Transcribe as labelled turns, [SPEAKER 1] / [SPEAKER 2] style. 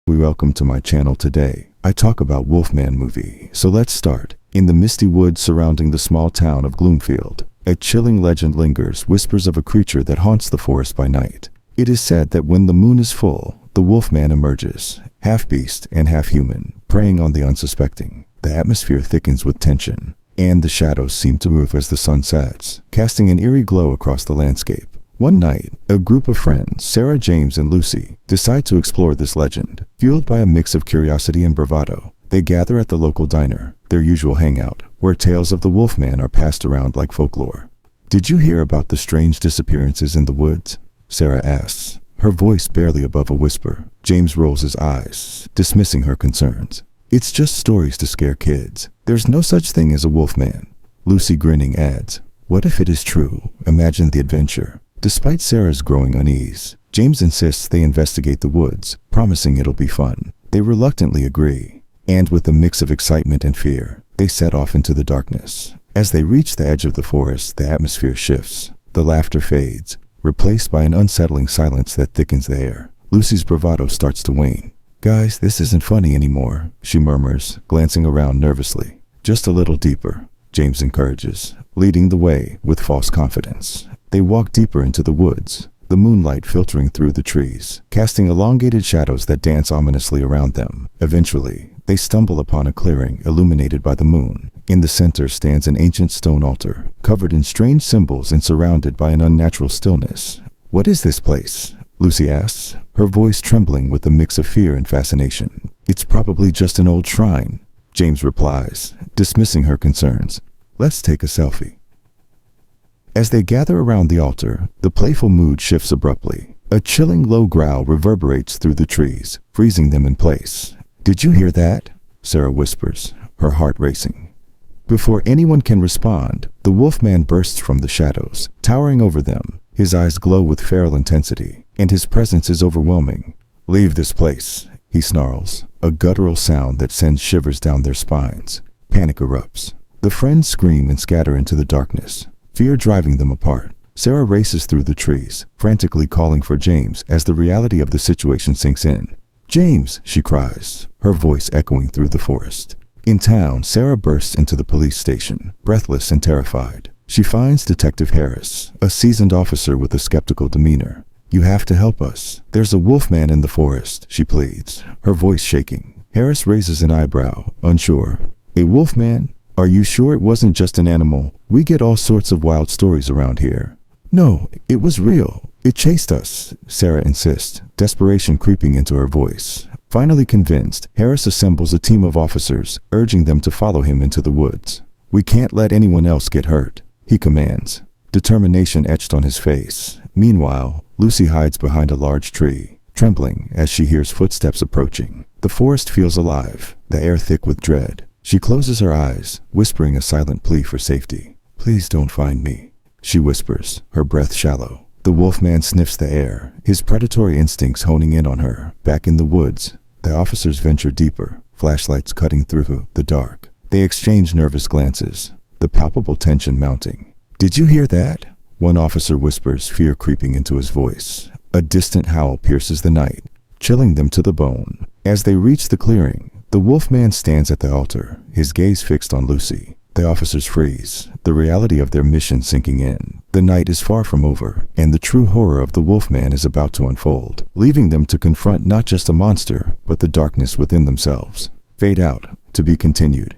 [SPEAKER 1] Welcome to my channel. Today I talk about Wolfman movie. So let's start. In the misty woods surrounding the small town of Gloomfield, a chilling legend lingers, whispers of a creature that haunts the forest by night. It is said that when the moon is full, the Wolfman emerges, half beast and half human, preying on the unsuspecting. The atmosphere thickens with tension, and the shadows seem to move as the sun sets, casting an eerie glow across the landscape. One night, a group of friends, Sarah, James, and Lucy, decide to explore this legend. Fueled by a mix of curiosity and bravado, they gather at the local diner, their usual hangout, where tales of the Wolfman are passed around like folklore. "Did you hear about the strange disappearances in the woods?" Sarah asks, her voice barely above a whisper. James rolls his eyes, dismissing her concerns. "It's just stories to scare kids. There's no such thing as a Wolfman." Lucy, grinning, adds, "What if it is true? Imagine the adventure." Despite Sarah's growing unease, James insists they investigate the woods, promising it'll be fun. They reluctantly agree, and with a mix of excitement and fear, they set off into the darkness. As they reach the edge of the forest, the atmosphere shifts. The laughter fades, replaced by an unsettling silence that thickens the air. Lucy's bravado starts to wane. "Guys, this isn't funny anymore," she murmurs, glancing around nervously. "Just a little deeper," James encourages, leading the way with false confidence. They walk deeper into the woods, the moonlight filtering through the trees, casting elongated shadows that dance ominously around them. Eventually, they stumble upon a clearing illuminated by the moon. In the center stands an ancient stone altar, covered in strange symbols and surrounded by an unnatural stillness. "What is this place?" Lucy asks, her voice trembling with a mix of fear and fascination. "It's probably just an old shrine," James replies, dismissing her concerns. "Let's take a selfie." As they gather around the altar, the playful mood shifts abruptly. A chilling low growl reverberates through the trees, freezing them in place. "Did you hear that?" Sarah whispers, her heart racing. Before anyone can respond, the Wolfman bursts from the shadows, towering over them. His eyes glow with feral intensity, and his presence is overwhelming. "Leave this place," he snarls, a guttural sound that sends shivers down their spines. Panic erupts. The friends scream and scatter into the darkness, fear driving them apart. Sarah races through the trees, frantically calling for James as the reality of the situation sinks in. "James!" she cries, her voice echoing through the forest. In town, Sarah bursts into the police station, breathless and terrified. She finds Detective Harris, a seasoned officer with a skeptical demeanor. "You have to help us. There's a Wolfman in the forest," she pleads, her voice shaking. Harris raises an eyebrow, unsure. "A Wolfman? Are you sure it wasn't just an animal? We get all sorts of wild stories around here." "No, it was real. It chased us," Sarah insists, desperation creeping into her voice. Finally convinced, Harris assembles a team of officers, urging them to follow him into the woods. "We can't let anyone else get hurt," he commands, determination etched on his face. Meanwhile, Lucy hides behind a large tree, trembling as she hears footsteps approaching. The forest feels alive, the air thick with dread. She closes her eyes, whispering a silent plea for safety. "Please don't find me," she whispers, her breath shallow. The Wolfman sniffs the air, his predatory instincts honing in on her. Back in the woods, the officers venture deeper, flashlights cutting through the dark. They exchange nervous glances, the palpable tension mounting. "Did you hear that?" one officer whispers, fear creeping into his voice. A distant howl pierces the night, chilling them to the bone. As they reach the clearing, the Wolfman stands at the altar, his gaze fixed on Lucy. The officers freeze, the reality of their mission sinking in. The night is far from over, and the true horror of the Wolfman is about to unfold, leaving them to confront not just a monster, but the darkness within themselves. Fade out, to be continued.